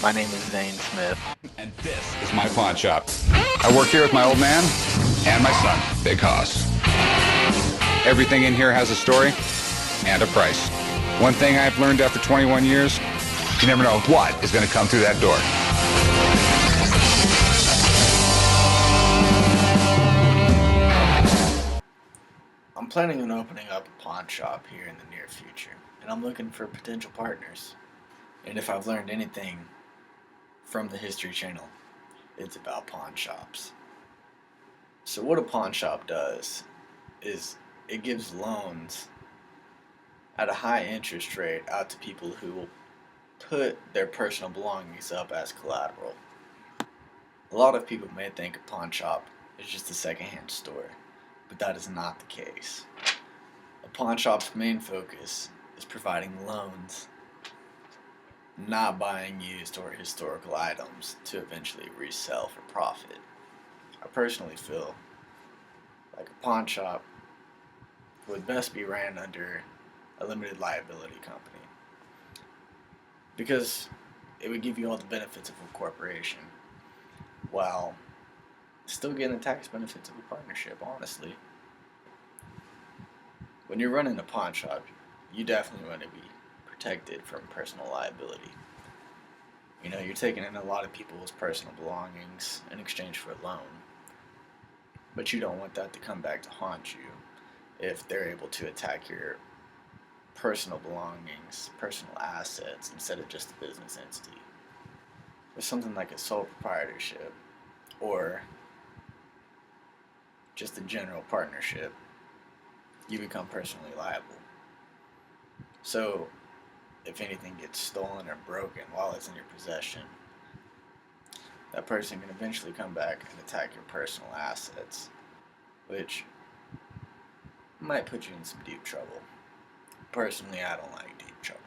My name is Zane Smith. And this is my pawn shop. I work here with my old man and my son, Big Hoss. Everything in here has a story and a price. One thing I've learned after 21 years, you never know what is going to come through that door. I'm planning on opening up a pawn shop here in the near future, and I'm looking for potential partners. And if I've learned anything from the History Channel, it's about pawn shops. So what a pawn shop does is it gives loans at a high interest rate out to people who will put their personal belongings up as collateral. A lot of people may think a pawn shop is just a secondhand store, but that is not the case. A pawn shop's main focus is providing loans, not buying used or historical items to eventually resell for profit. I personally feel like a pawn shop would best be ran under a limited liability company because it would give you all the benefits of a corporation while still getting the tax benefits of a partnership, honestly. When you're running a pawn shop, you definitely want to be protected from personal liability. You know, you're taking in a lot of people's personal belongings in exchange for a loan, but you don't want that to come back to haunt you if they're able to attack your personal belongings, personal assets, instead of just a business entity. With something like a sole proprietorship or just a general partnership, you become personally liable. So, if anything gets stolen or broken while it's in your possession, that person can eventually come back and attack your personal assets, which might put you in some deep trouble. Personally, I don't like deep trouble.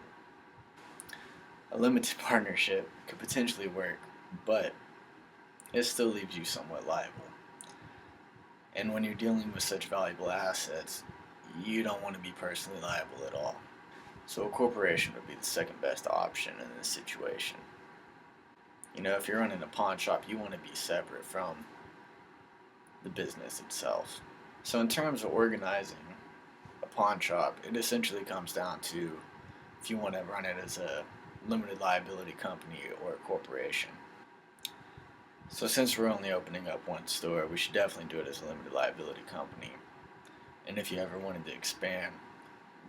A limited partnership could potentially work, but it still leaves you somewhat liable. And when you're dealing with such valuable assets, you don't want to be personally liable at all. So a corporation would be the second best option in this situation. You know, if you're running a pawn shop, you want to be separate from the business itself. So in terms of organizing a pawn shop, it essentially comes down to if you want to run it as a limited liability company or a corporation. So since we're only opening up one store, we should definitely do it as a limited liability company. And if you ever wanted to expand,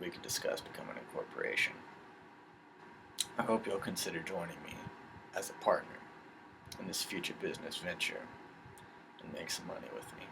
we could discuss becoming a corporation. I hope you'll consider joining me as a partner in this future business venture and make some money with me.